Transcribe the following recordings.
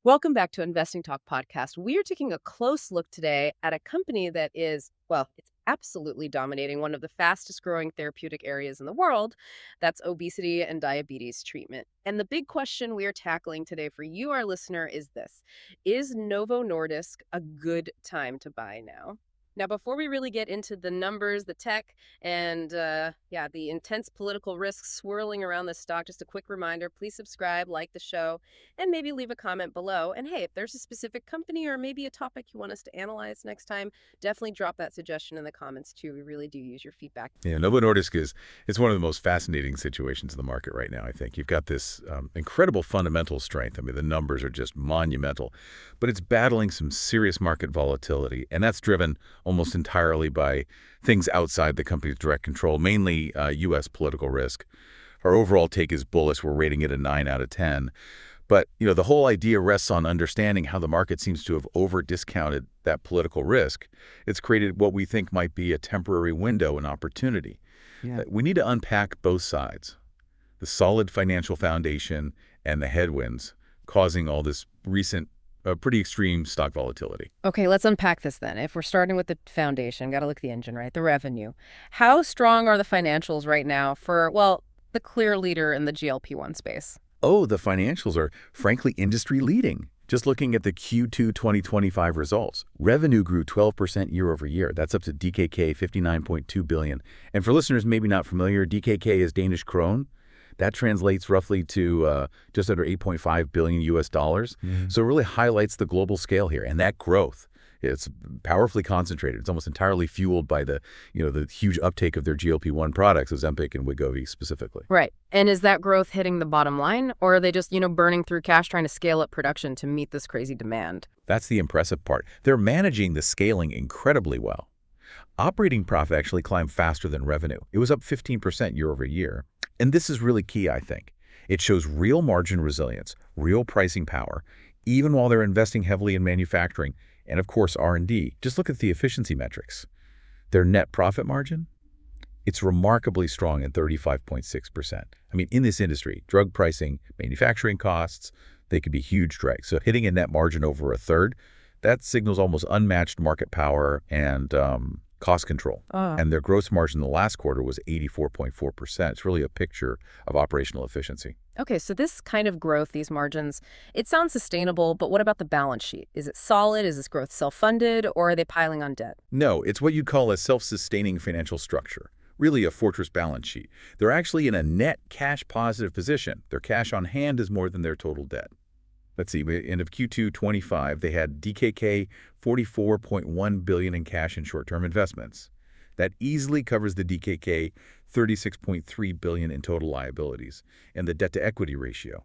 Welcome back to Investing Talk podcast. We are taking a close look today at a company that is, well, it's absolutely dominating one of the fastest growing therapeutic areas in the world. That's obesity and diabetes treatment. And the big question we are tackling today for you, our listener, is this: is Novo Nordisk a good time to buy now? Now, before we really get into the numbers, the tech, and the intense political risks swirling around this stock, just a quick reminder, please subscribe, like the show, and maybe leave a comment below. And hey, if there's a specific company or maybe a topic you want us to analyze next time, definitely drop that suggestion in the comments too. We really do use your feedback. Yeah, Novo Nordisk it's one of the most fascinating situations in the market right now, I think. You've got this incredible fundamental strength. I mean, the numbers are just monumental, but it's battling some serious market volatility, and that's driven almost entirely by things outside the company's direct control, mainly U.S. political risk. Our overall take is bullish. We're rating it a 9 out of 10. But, the whole idea rests on understanding how the market seems to have over-discounted that political risk. It's created what we think might be a temporary window and opportunity. Yeah. We need to unpack both sides, the solid financial foundation and the headwinds causing all this recent, pretty extreme stock volatility. Okay, let's unpack this then. If we're starting with the foundation, got to look at the engine, right? The revenue. How strong are the financials right now for, well, the clear leader in the GLP-1 space? Oh, the financials are frankly industry-leading. Just looking at the Q2 2025 results, revenue grew 12% year over year. That's up to DKK 59.2 billion. And for listeners maybe not familiar, DKK is Danish krone. That translates roughly to just under 8.5 billion US dollars. So it really highlights the global scale here, and that growth. It's powerfully concentrated. It's almost entirely fueled by the huge uptake of their GLP-1 products, Ozempic and Wegovy specifically. Right. And is that growth hitting the bottom line, or are they just, burning through cash trying to scale up production to meet this crazy demand? That's the impressive part. They're managing the scaling incredibly well. Operating profit actually climbed faster than revenue. It was up 15% year over year. And this is really key, I think. It shows real margin resilience, real pricing power, even while they're investing heavily in manufacturing and, of course, R&D. Just look at the efficiency metrics. Their net profit margin, it's remarkably strong at 35.6%. I mean, in this industry, drug pricing, manufacturing costs, they could be huge drags. So hitting a net margin over a third, that signals almost unmatched market power and cost control. And their gross margin in the last quarter was 84.4%. It's really a picture of operational efficiency. Okay, so this kind of growth, these margins, it sounds sustainable, but what about the balance sheet? Is it solid? Is this growth self-funded, or are they piling on debt? No, it's what you'd call a self-sustaining financial structure, really a fortress balance sheet. They're actually in a net cash positive position. Their cash on hand is more than their total debt. Let's see, end of Q2 25, they had DKK 44.1 billion in cash and short-term investments. That easily covers the DKK 36.3 billion in total liabilities, and the debt-to-equity ratio,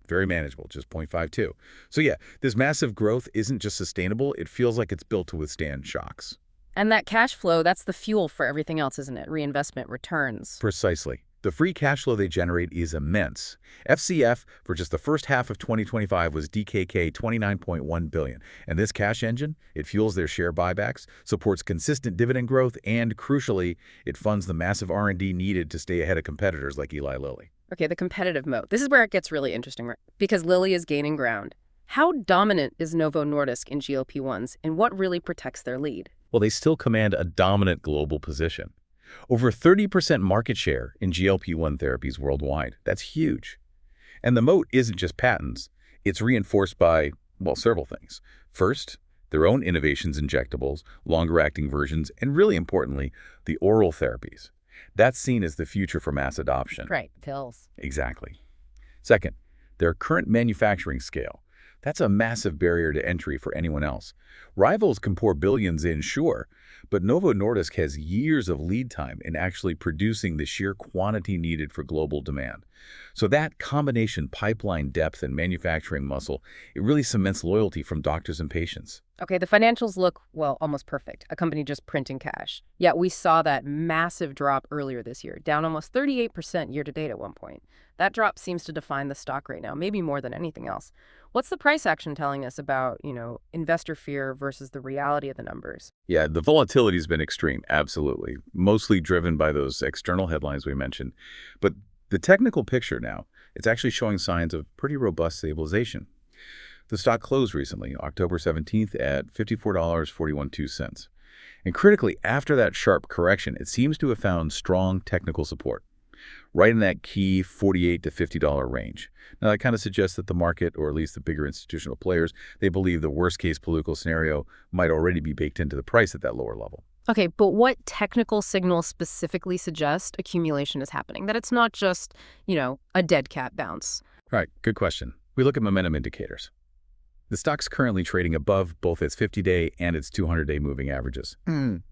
very manageable, just 0.52. So yeah, this massive growth isn't just sustainable, it feels like it's built to withstand shocks. And that cash flow, that's the fuel for everything else, isn't it? Reinvestment, returns. Precisely. The free cash flow they generate is immense. FCF for just the first half of 2025 was DKK 29.1 billion. And this cash engine, it fuels their share buybacks, supports consistent dividend growth, and crucially, it funds the massive R&D needed to stay ahead of competitors like Eli Lilly. Okay, the competitive moat. This is where it gets really interesting, right? Because Lilly is gaining ground. How dominant is Novo Nordisk in GLP-1s, and what really protects their lead? Well, they still command a dominant global position. Over 30% market share in GLP-1 therapies worldwide. That's huge. And the moat isn't just patents. It's reinforced by, well, several things. First, their own innovations, injectables, longer-acting versions, and really importantly, the oral therapies. That's seen as the future for mass adoption. Right, pills. Exactly. Second, their current manufacturing scale. That's a massive barrier to entry for anyone else. Rivals can pour billions in, sure, but Novo Nordisk has years of lead time in actually producing the sheer quantity needed for global demand. So that combination, pipeline depth and manufacturing muscle, it really cements loyalty from doctors and patients. Okay, the financials look, well, almost perfect. A company just printing cash. Yet we saw that massive drop earlier this year, down almost 38% year to date at one point. That drop seems to define the stock right now, maybe more than anything else. What's the price action telling us about, investor fear versus the reality of the numbers? Yeah, the volatility has been extreme, absolutely. Mostly driven by those external headlines we mentioned. But the technical picture now, it's actually showing signs of pretty robust stabilization. The stock closed recently, October 17th, at $54.41. And critically, after that sharp correction, it seems to have found strong technical support, right in that key $48 to $50 range. Now, that kind of suggests that the market, or at least the bigger institutional players, they believe the worst-case political scenario might already be baked into the price at that lower level. Okay, but what technical signals specifically suggest accumulation is happening? That it's not just, a dead cat bounce? All right, good question. We look at momentum indicators. The stock's currently trading above both its 50-day and its 200-day moving averages.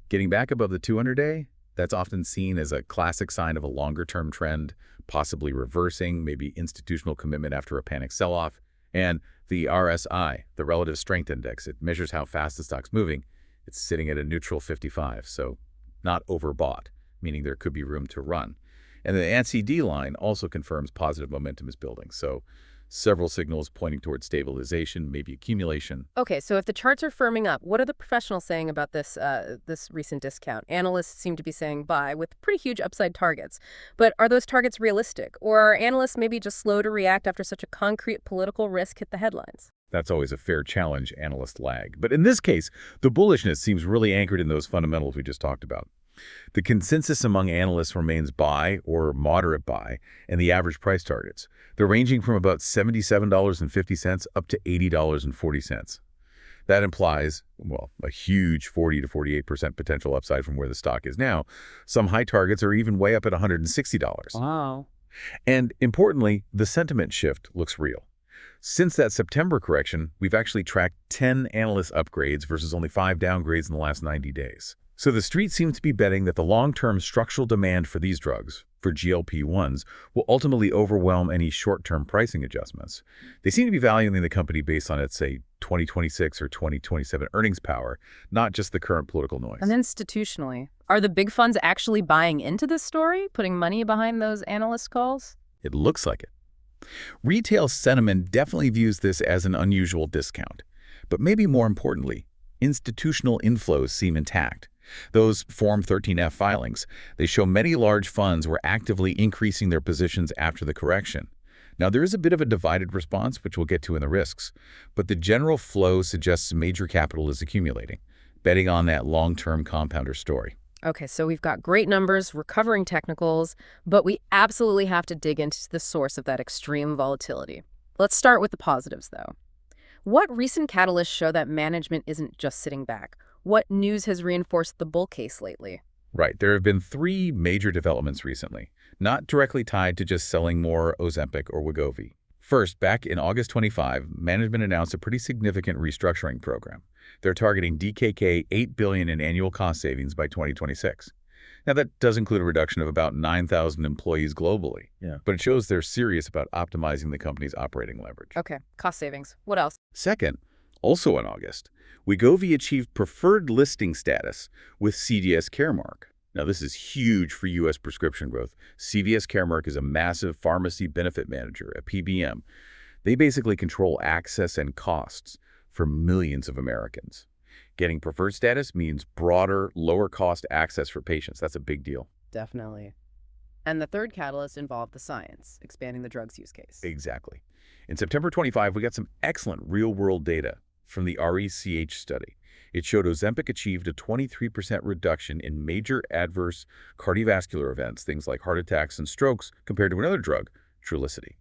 Getting back above the 200-day, that's often seen as a classic sign of a longer-term trend, possibly reversing, maybe institutional commitment after a panic sell-off. And the RSI, the Relative Strength Index, it measures how fast the stock's moving. It's sitting at a neutral 55, so not overbought, meaning there could be room to run. And the NCD line also confirms positive momentum is building, so several signals pointing towards stabilization, maybe accumulation. Okay, so if the charts are firming up, what are the professionals saying about this recent discount? Analysts seem to be saying buy with pretty huge upside targets. But are those targets realistic? Or are analysts maybe just slow to react after such a concrete political risk hit the headlines? That's always a fair challenge, analyst lag. But in this case, the bullishness seems really anchored in those fundamentals we just talked about. The consensus among analysts remains buy or moderate buy, and the average price targets. They're ranging from about $77.50 up to $80.40. That implies, well, a huge 40 to 48% potential upside from where the stock is now. Some high targets are even way up at $160. Wow. And importantly, the sentiment shift looks real. Since that September correction, we've actually tracked 10 analyst upgrades versus only 5 downgrades in the last 90 days. So the street seems to be betting that the long-term structural demand for these drugs, for GLP-1s, will ultimately overwhelm any short-term pricing adjustments. They seem to be valuing the company based on its, say, 2026 or 2027 earnings power, not just the current political noise. And institutionally, are the big funds actually buying into this story, putting money behind those analyst calls? It looks like it. Retail sentiment definitely views this as an unusual discount. But maybe more importantly, institutional inflows seem intact. Those Form 13F filings, they show many large funds were actively increasing their positions after the correction. Now, there is a bit of a divided response, which we'll get to in the risks, but the general flow suggests major capital is accumulating, betting on that long-term compounder story. Okay, so we've got great numbers, recovering technicals, but we absolutely have to dig into the source of that extreme volatility. Let's start with the positives, though. What recent catalysts show that management isn't just sitting back? What news has reinforced the bull case lately? Right. There have been 3 major developments recently, not directly tied to just selling more Ozempic or Wegovy. First, back in August 25, management announced a pretty significant restructuring program. They're targeting DKK $8 billion in annual cost savings by 2026. Now, that does include a reduction of about 9,000 employees globally, but it shows they're serious about optimizing the company's operating leverage. Okay, cost savings. What else? Second, also in August, Wegovy achieved preferred listing status with CVS Caremark. Now, this is huge for U.S. prescription growth. CVS Caremark is a massive pharmacy benefit manager, a PBM. They basically control access and costs for millions of Americans. Getting preferred status means broader, lower-cost access for patients. That's a big deal. Definitely. And the third catalyst involved the science, expanding the drug's use case. Exactly. In September 25, we got some excellent real-world data from the RECH study. It showed Ozempic achieved a 23% reduction in major adverse cardiovascular events, things like heart attacks and strokes, compared to another drug, Trulicity.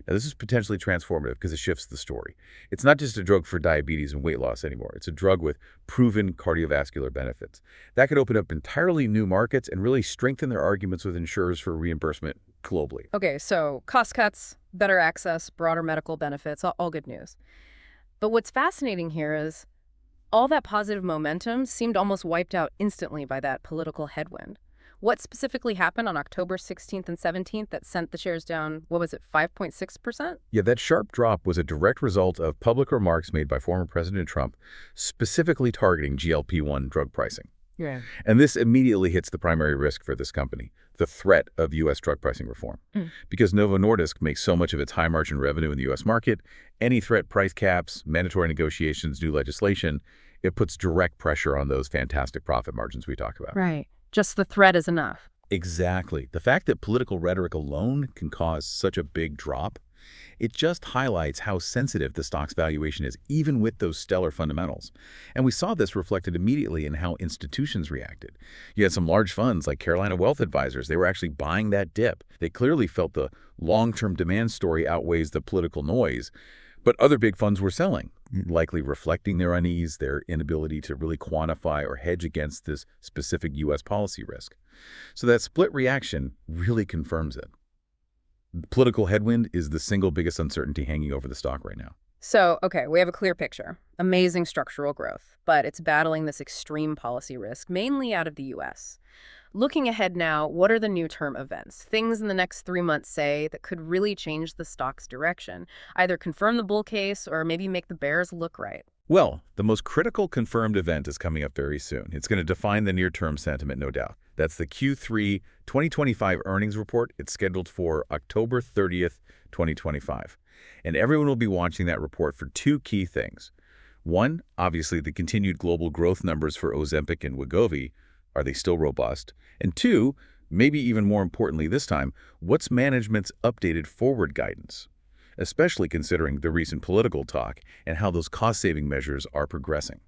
Now, this is potentially transformative because it shifts the story. It's not just a drug for diabetes and weight loss anymore. It's a drug with proven cardiovascular benefits. That could open up entirely new markets and really strengthen their arguments with insurers for reimbursement globally. Okay, so cost cuts, better access, broader medical benefits, all good news. But what's fascinating here is all that positive momentum seemed almost wiped out instantly by that political headwind. What specifically happened on October 16th and 17th that sent the shares down, 5.6%? Yeah, that sharp drop was a direct result of public remarks made by former President Trump, specifically targeting GLP-1 drug pricing. Yeah. And this immediately hits the primary risk for this company, the threat of U.S. drug pricing reform. Because Novo Nordisk makes so much of its high-margin revenue in the U.S. market, any threat price caps, mandatory negotiations, new legislation, it puts direct pressure on those fantastic profit margins we talk about. Right. Just the threat is enough. Exactly. The fact that political rhetoric alone can cause such a big drop, It just highlights how sensitive the stock's valuation is, even with those stellar fundamentals. And we saw this reflected immediately in how institutions reacted. You had some large funds like Carolina Wealth Advisors. They were actually buying that dip. They clearly felt the long-term demand story outweighs the political noise. But other big funds were selling, likely reflecting their unease, their inability to really quantify or hedge against this specific U.S. policy risk. So that split reaction really confirms it. Political headwind is the single biggest uncertainty hanging over the stock right now. So, okay, we have a clear picture. Amazing structural growth, but it's battling this extreme policy risk, mainly out of the U.S. Looking ahead now, what are the near-term events? Things in the next 3 months, say, that could really change the stock's direction, either confirm the bull case or maybe make the bears look right. Well, the most critical confirmed event is coming up very soon. It's going to define the near-term sentiment, no doubt. That's the Q3 2025 earnings report. It's scheduled for October 30th, 2025. And everyone will be watching that report for two key things. One, obviously, the continued global growth numbers for Ozempic and Wegovy. Are they still robust? And two, maybe even more importantly this time, what's management's updated forward guidance? Especially considering the recent political talk and how those cost-saving measures are progressing.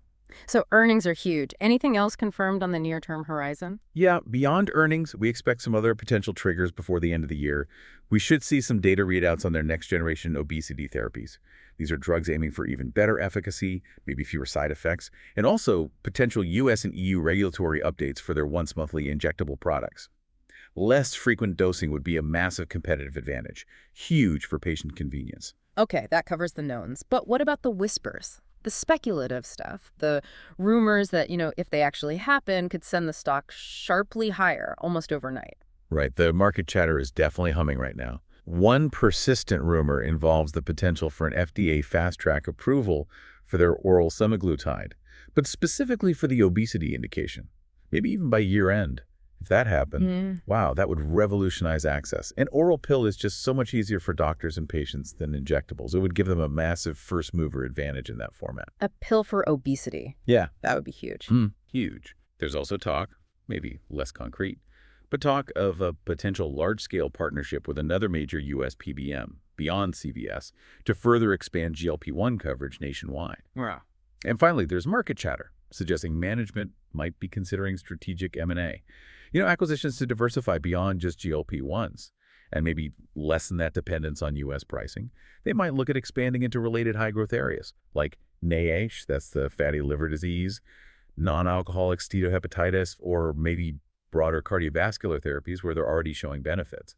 So earnings are huge. Anything else confirmed on the near-term horizon? Yeah, beyond earnings, we expect some other potential triggers before the end of the year. We should see some data readouts on their next-generation obesity therapies. These are drugs aiming for even better efficacy, maybe fewer side effects, and also potential US and EU regulatory updates for their once-monthly injectable products. Less frequent dosing would be a massive competitive advantage, huge for patient convenience. Okay, that covers the knowns. But what about the whispers? The speculative stuff, the rumors that, if they actually happen, could send the stock sharply higher almost overnight. Right, the market chatter is definitely humming right now. One persistent rumor involves the potential for an FDA fast-track approval for their oral semaglutide, but specifically for the obesity indication, maybe even by year-end. If that happened, wow, that would revolutionize access. An oral pill is just so much easier for doctors and patients than injectables. It would give them a massive first-mover advantage in that format. A pill for obesity. Yeah. That would be huge. Huge. There's also talk, maybe less concrete, but talk of a potential large-scale partnership with another major U.S. PBM, beyond CVS, to further expand GLP-1 coverage nationwide. Wow. And finally, there's market chatter, suggesting management might be considering strategic M&A. Acquisitions to diversify beyond just GLP-1s and maybe lessen that dependence on U.S. pricing. They might look at expanding into related high-growth areas like NASH, that's the fatty liver disease, non-alcoholic steatohepatitis, or maybe broader cardiovascular therapies where they're already showing benefits.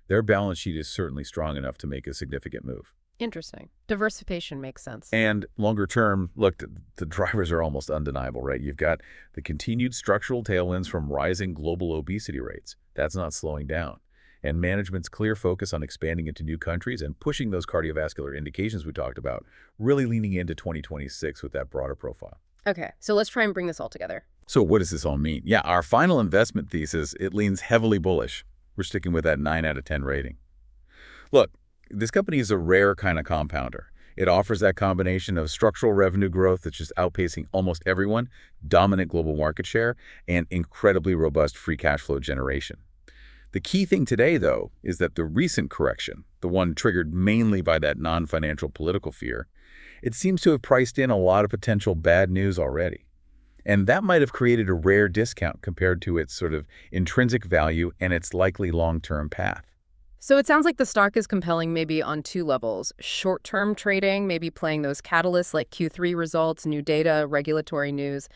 Their balance sheet is certainly strong enough to make a significant move. Interesting. Diversification makes sense. And longer term, look, the drivers are almost undeniable, right? You've got the continued structural tailwinds from rising global obesity rates. That's not slowing down. And management's clear focus on expanding into new countries and pushing those cardiovascular indications we talked about, really leaning into 2026 with that broader profile. Okay, so let's try and bring this all together. So what does this all mean? Yeah, our final investment thesis, it leans heavily bullish. We're sticking with that 9 out of 10 rating. Look, this company is a rare kind of compounder. It offers that combination of structural revenue growth that's just outpacing almost everyone, dominant global market share, and incredibly robust free cash flow generation. The key thing today, though, is that the recent correction, the one triggered mainly by that non-financial political fear, it seems to have priced in a lot of potential bad news already. And that might have created a rare discount compared to its sort of intrinsic value and its likely long-term path. So it sounds like the stock is compelling maybe on two levels. Short-term trading, maybe playing those catalysts like Q3 results, new data, regulatory news,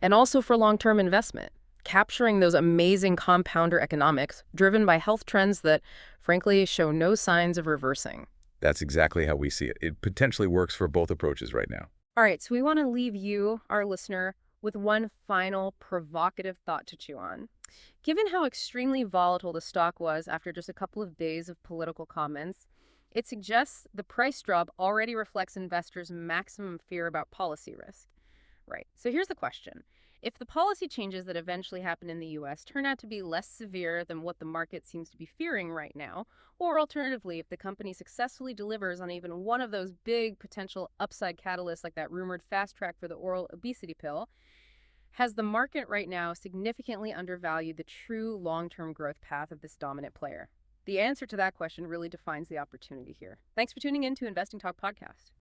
and also for long-term investment, capturing those amazing compounder economics driven by health trends that, frankly, show no signs of reversing. That's exactly how we see it. It potentially works for both approaches right now. All right, so we want to leave you, our listener, with one final provocative thought to chew on. Given how extremely volatile the stock was after just a couple of days of political comments, it suggests the price drop already reflects investors' maximum fear about policy risk. Right. So here's the question. If the policy changes that eventually happen in the U.S. turn out to be less severe than what the market seems to be fearing right now, or alternatively, if the company successfully delivers on even one of those big potential upside catalysts like that rumored fast track for the oral obesity pill, has the market right now significantly undervalued the true long-term growth path of this dominant player? The answer to that question really defines the opportunity here. Thanks for tuning in to Investing Talk Podcast.